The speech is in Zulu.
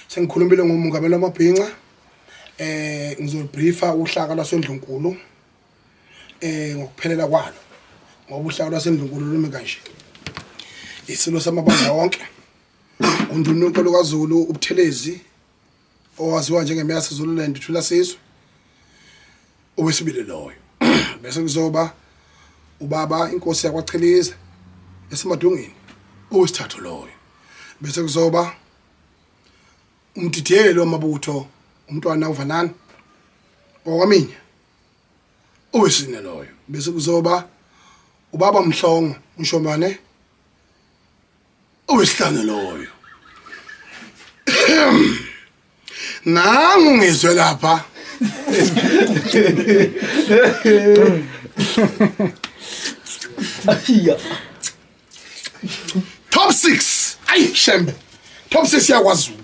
sengikhulumile ngomungameli wamabhinqa ngizolibriefa uhlaka lwaseNdlunkulu ngokuphelela kwalo ngoba uhlaka lwaseNdlunkulu lumi kanje. Isilo samabandla wonke uNdlunkulu kaZulu ubuthelezi owaziwa njengeMyasa Zululand uthula sizwe owesibili loyo. Bese kuzoba ubaba inkosi yakwaChiliza esemadongeni owesithathu loyo. Bese kuzoba umdidiyelo wamabutho umntwana uVanani okwaminya owesine loyo. Bese kuzoba ubaba Mhlongo uNshomane owesihlanu loyo. Nangu Ngizwe lapha top 6 ayi shembe top 6 yakwaZulu.